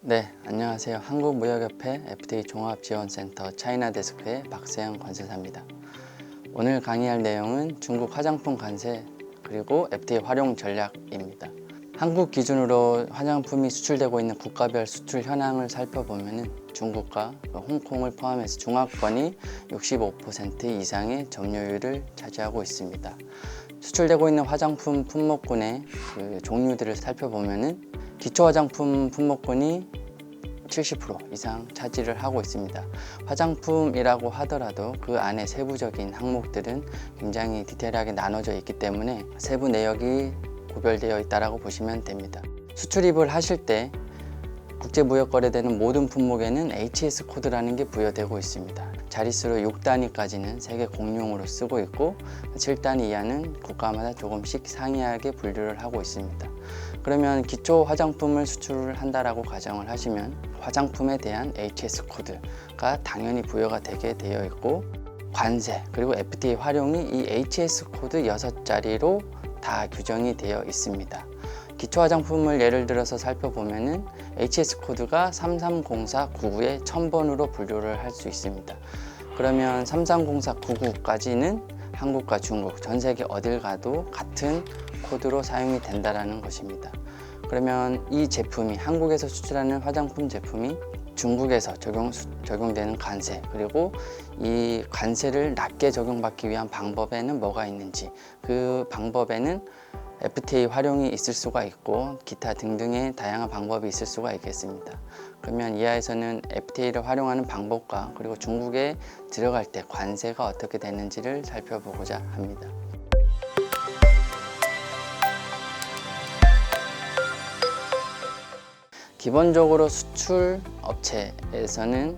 네, 안녕하세요. 한국무역협회 FTA 종합지원센터 차이나 데스크의 박세영 관세사입니다. 오늘 강의할 내용은 중국 화장품 관세 그리고 FTA 활용 전략입니다. 한국 기준으로 화장품이 수출되고 있는 국가별 수출 현황을 살펴보면 중국과 홍콩을 포함해서 중화권이 65% 이상의 점유율을 차지하고 있습니다. 수출되고 있는 화장품 품목군의 종류들을 살펴보면 기초 화장품 품목군이 70% 이상 차지를 하고 있습니다. 화장품이라고 하더라도 그 안에 세부적인 항목들은 굉장히 디테일하게 나눠져 있기 때문에 세부 내역이 구별되어 있다고 보시면 됩니다. 수출입을 하실 때 국제무역거래되는 모든 품목에는 HS 코드라는 게 부여되고 있습니다. 자릿수로 6단위까지는 세계 공용으로 쓰고 있고 7단위 이하는 국가마다 조금씩 상이하게 분류를 하고 있습니다. 그러면 기초 화장품을 수출을 한다라고 가정을 하시면 화장품에 대한 HS 코드가 당연히 부여가 되게 되어 있고 관세 그리고 FTA 활용이 이 HS 코드 6자리로 다 규정이 되어 있습니다. 기초 화장품을 예를 들어서 살펴보면은 HS 코드가 330499의 1000번으로 분류를 할 수 있습니다. 그러면 330499까지는 한국과 중국, 전 세계 어딜 가도 같은 코드로 사용이 된다는 것입니다. 그러면 이 제품이 한국에서 수출하는 화장품 제품이 중국에서 적용되는 관세 그리고 이 관세를 낮게 적용받기 위한 방법에는 뭐가 있는지 그 방법에는 FTA 활용이 있을 수가 있고 기타 등등의 다양한 방법이 있을 수가 있겠습니다. 그러면 이하에서는 FTA를 활용하는 방법과 그리고 중국에 들어갈 때 관세가 어떻게 되는지를 살펴보고자 합니다. 기본적으로 수출 업체에서는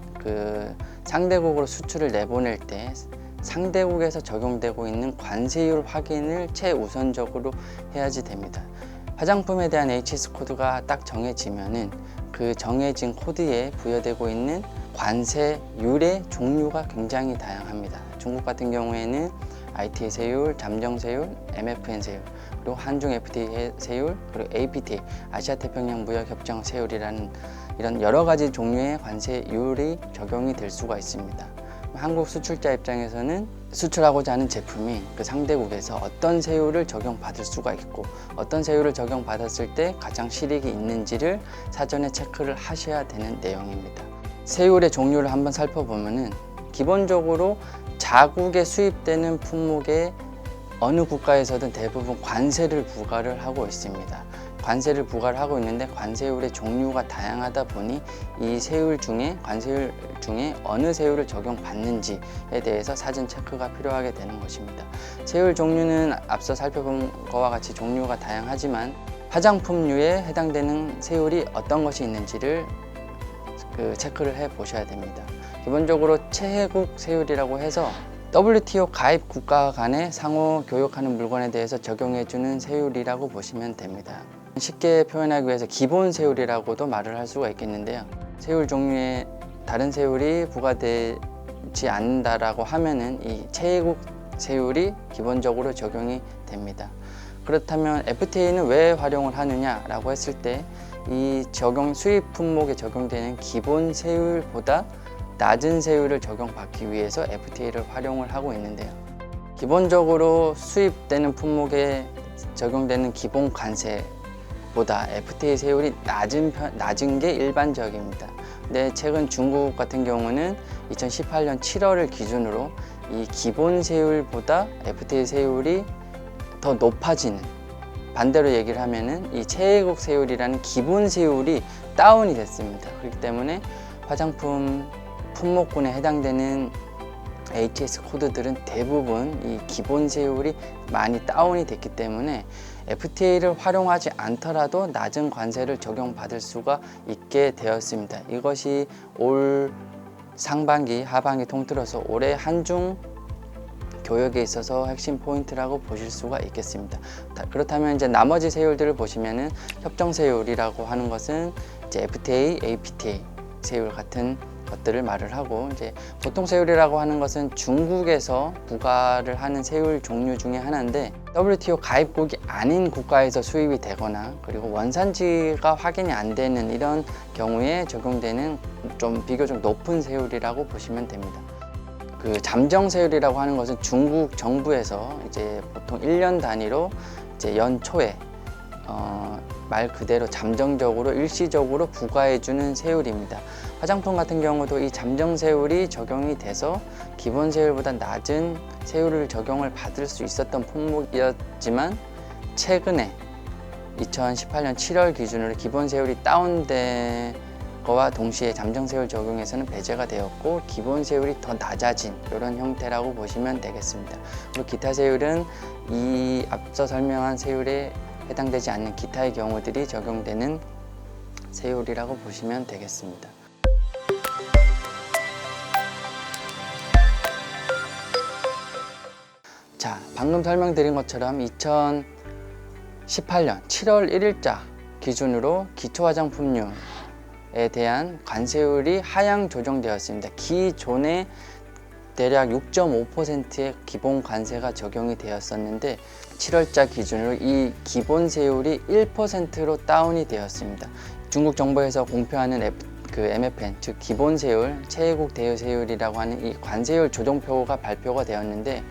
상대국으로 수출을 내보낼 때 상대국에서 적용되고 있는 관세율 확인을 최우선적으로 해야지 됩니다. 화장품에 대한 HS 코드가 딱 정해지면은 그 정해진 코드에 부여되고 있는 관세율의 종류가 굉장히 다양합니다. 중국 같은 경우에는 ITA 세율, 잠정 세율, MFN 세율, 그리고 한중 FTA 세율, 그리고 APTA, 아시아태평양 무역협정 세율이라는 이런 여러 가지 종류의 관세율이 적용이 될 수가 있습니다. 한국 수출자 입장에서는 수출하고자 하는 제품이 그 상대국에서 어떤 세율을 적용받을 수가 있고 어떤 세율을 적용받았을 때 가장 실익이 있는지를 사전에 체크를 하셔야 되는 내용입니다. 세율의 종류를 한번 살펴보면은 기본적으로 자국에 수입되는 품목에 어느 국가에서든 대부분 관세를 부과를 하고 있습니다. 관세를 부과를 하고 있는데 관세율의 종류가 다양하다 보니 이 관세율 중에 어느 세율을 적용받는지에 대해서 사전 체크가 필요하게 되는 것입니다. 세율 종류는 앞서 살펴본 것과 같이 종류가 다양하지만 화장품류에 해당되는 세율이 어떤 것이 있는지를 체크를 해 보셔야 됩니다. 기본적으로 최혜국 세율이라고 해서 WTO 가입 국가 간에 상호 교역하는 물건에 대해서 적용해주는 세율이라고 보시면 됩니다. 쉽게 표현하기 위해서 기본 세율이라고도 말을 할 수가 있겠는데요. 세율 종류에 다른 세율이 부과되지 않는다라고 하면은 이 최혜국 세율이 기본적으로 적용이 됩니다. 그렇다면 FTA는 왜 활용을 하느냐라고 했을 때 이 수입 품목에 적용되는 기본 세율보다 낮은 세율을 적용받기 위해서 FTA를 활용을 하고 있는데요. 기본적으로 수입되는 품목에 적용되는 기본 관세보다 FTA 세율이 낮은 게 일반적입니다. 근데 최근 중국 같은 경우는 2018년 7월을 기준으로 이 기본 세율보다 FTA 세율이 더 높아지는, 반대로 얘기를 하면은 이 최혜국 세율이라는 기본 세율이 다운이 됐습니다. 그렇기 때문에 화장품 품목군에 해당되는 HS 코드들은 대부분 이 기본 세율이 많이 다운이 됐기 때문에 FTA를 활용하지 않더라도 낮은 관세를 적용받을 수가 있게 되었습니다. 이것이 올 상반기, 하반기 통틀어서 올해 한중 교역에 있어서 핵심 포인트라고 보실 수가 있겠습니다. 그렇다면 이제 나머지 세율들을 보시면은 협정 세율이라고 하는 것은 이제 FTA, APTA 세율 같은 것들을 말을 하고, 이제 보통 세율이라고 하는 것은 중국에서 부과를 하는 세율 종류 중에 하나인데, WTO 가입국이 아닌 국가에서 수입이 되거나 그리고 원산지가 확인이 안 되는 이런 경우에 적용되는 좀 비교적 높은 세율이라고 보시면 됩니다. 그 잠정세율이라고 하는 것은 중국 정부에서 이제 보통 1년 단위로 이제 연초에 말 그대로 잠정적으로 일시적으로 부과해주는 세율입니다. 화장품 같은 경우도 이 잠정세율이 적용이 돼서 기본 세율보다 낮은 세율을 적용을 받을 수 있었던 품목이었지만, 최근에 2018년 7월 기준으로 기본 세율이 다운된 거와 동시에 잠정세율 적용에서는 배제가 되었고, 기본 세율이 더 낮아진 이런 형태라고 보시면 되겠습니다. 그리고 기타 세율은 이 앞서 설명한 세율에 해당되지 않는 기타의 경우들이 적용되는 세율이라고 보시면 되겠습니다. 자, 방금 설명드린 것처럼 2018년 7월 1일자 기준으로 기초화장품류에 대한 관세율이 하향 조정되었습니다. 기존에 대략 6.5%의 기본 관세가 적용이 되었었는데, 7월자 기준으로 이 기본 세율이 1%로 다운이 되었습니다. 중국 정부에서 공표하는 MFN, 즉 기본 세율, 최애국 대여 세율이라고 하는 이 관세율 조정표가 발표가 되었는데,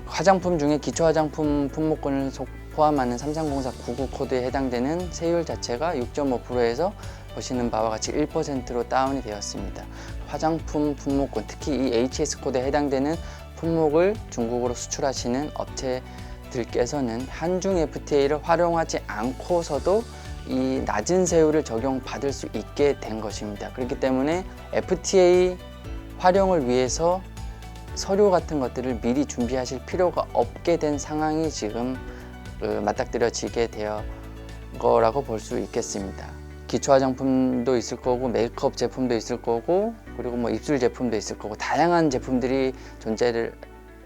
화장품 중에 기초 화장품 품목군을 포함하는 330499 코드에 해당되는 세율 자체가 6.5%에서 보시는 바와 같이 1%로 다운이 되었습니다. 화장품 품목군, 특히 이 HS 코드에 해당되는 품목을 중국으로 수출하시는 업체들께서는 한중 FTA를 활용하지 않고서도 이 낮은 세율을 적용받을 수 있게 된 것입니다. 그렇기 때문에 FTA 활용을 위해서 서류 같은 것들을 미리 준비하실 필요가 없게 된 상황이 지금 맞닥뜨려지게 되어 거라고 볼 수 있겠습니다. 기초 화장품도 있을 거고, 메이크업 제품도 있을 거고, 그리고 뭐 입술 제품도 있을 거고, 다양한 제품들이 존재를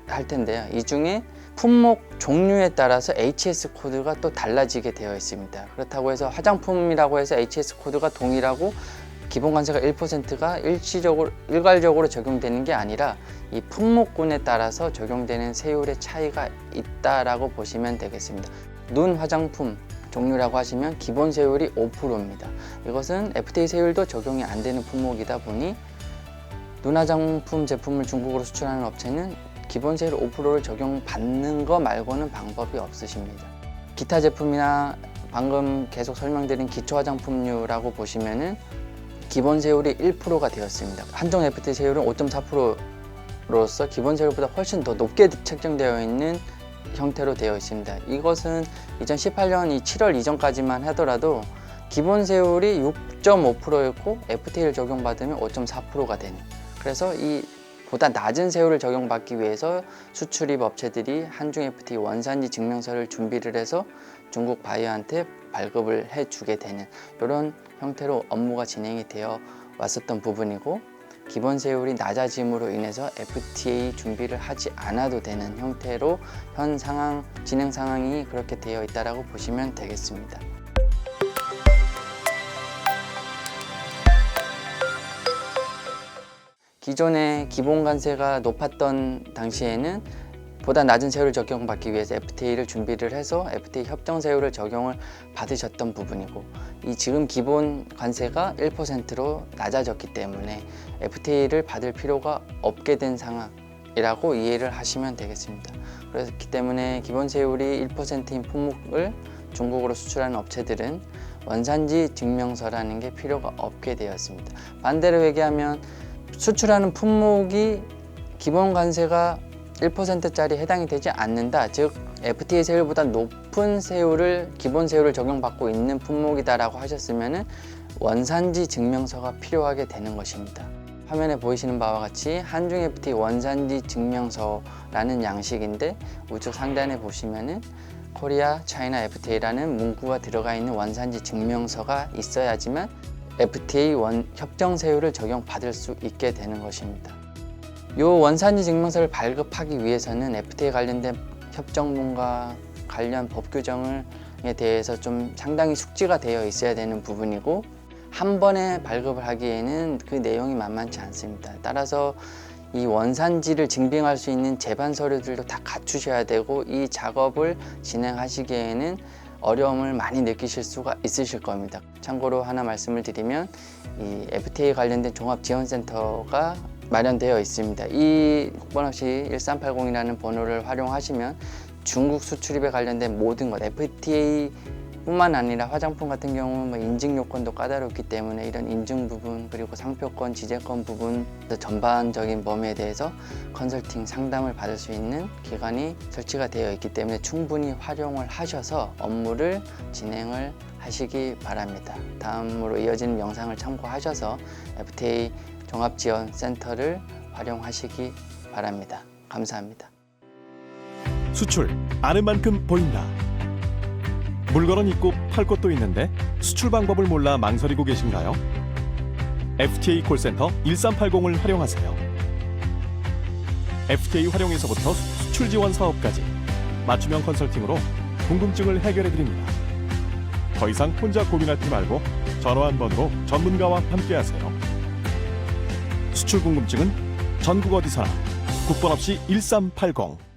할 텐데요. 이 중에 품목 종류에 따라서 HS 코드가 또 달라지게 되어 있습니다. 그렇다고 해서 화장품이라고 해서 HS 코드가 동일하고 기본 관세가 1%가 일괄적으로 적용되는 게 아니라 이 품목군에 따라서 적용되는 세율의 차이가 있다라고 보시면 되겠습니다. 눈 화장품 종류라고 하시면 기본 세율이 5%입니다. 이것은 FTA 세율도 적용이 안 되는 품목이다 보니 눈 화장품 제품을 중국으로 수출하는 업체는 기본 세율 5%를 적용받는 거 말고는 방법이 없으십니다. 기타 제품이나 방금 계속 설명드린 기초 화장품류라고 보시면은 기본 세율이 1%가 되었습니다. 한정 FTA 세율은 5.4%로서 기본 세율보다 훨씬 더 높게 책정되어 있는 형태로 되어 있습니다. 이것은 2018년 7월 이전까지만 하더라도 기본 세율이 6.5%였고 FTA를 적용받으면 5.4%가 되는, 그래서 이 보다 낮은 세율을 적용받기 위해서 수출입 업체들이 한중 FTA 원산지 증명서를 준비를 해서 중국 바이어한테 발급을 해주게 되는 이런 형태로 업무가 진행이 되어 왔었던 부분이고, 기본 세율이 낮아짐으로 인해서 FTA 준비를 하지 않아도 되는 형태로 현 상황, 진행 상황이 그렇게 되어 있다고 보시면 되겠습니다. 기존의 기본 관세가 높았던 당시에는 보다 낮은 세율을 적용받기 위해서 FTA를 준비를 해서 FTA 협정 세율을 적용을 받으셨던 부분이고, 이 지금 기본 관세가 1%로 낮아졌기 때문에 FTA를 받을 필요가 없게 된 상황이라고 이해를 하시면 되겠습니다. 그렇기 때문에 기본 세율이 1%인 품목을 중국으로 수출하는 업체들은 원산지 증명서라는 게 필요가 없게 되었습니다. 반대로 얘기하면 수출하는 품목이 기본 관세가 1%짜리 해당이 되지 않는다, 즉 FTA 세율보다 높은 세율을 기본 세율을 적용받고 있는 품목이다라고 하셨으면 원산지 증명서가 필요하게 되는 것입니다. 화면에 보이시는 바와 같이 한중 FTA 원산지 증명서라는 양식인데, 우측 상단에 보시면은 코리아, 차이나 FTA라는 문구가 들어가 있는 원산지 증명서가 있어야지만 FTA 협정 세율을 적용받을 수 있게 되는 것입니다. 이 원산지 증명서를 발급하기 위해서는 FTA 관련된 협정문과 관련 법 규정에 대해서 좀 상당히 숙지가 되어 있어야 되는 부분이고, 한 번에 발급을 하기에는 그 내용이 만만치 않습니다. 따라서 이 원산지를 증빙할 수 있는 재반 서류들도 다 갖추셔야 되고 이 작업을 진행하시기에는 어려움을 많이 느끼실 수가 있으실 겁니다. 참고로 하나 말씀을 드리면 이 FTA 관련된 종합지원센터가 마련되어 있습니다. 이 국번 없이 1380이라는 번호를 활용하시면 중국 수출입에 관련된 모든 것, FTA 뿐만 아니라 화장품 같은 경우는 뭐 인증 요건도 까다롭기 때문에 이런 인증 부분, 그리고 상표권, 지재권 부분 전반적인 범위에 대해서 컨설팅 상담을 받을 수 있는 기관이 설치가 되어 있기 때문에 충분히 활용을 하셔서 업무를 진행을 하시기 바랍니다. 다음으로 이어지는 영상을 참고하셔서 FTA 종합지원센터를 활용하시기 바랍니다. 감사합니다. 수출, 아는 만큼 보인다. 물건은 있고 팔 것도 있는데 수출 방법을 몰라 망설이고 계신가요? FTA 콜센터 1380을 활용하세요. FTA 활용에서부터 수출 지원 사업까지 맞춤형 컨설팅으로 궁금증을 해결해 드립니다. 더 이상 혼자 고민하지 말고 전화 한 번으로 전문가와 함께하세요. 수출 궁금증은 전국 어디서나 국번 없이 1380.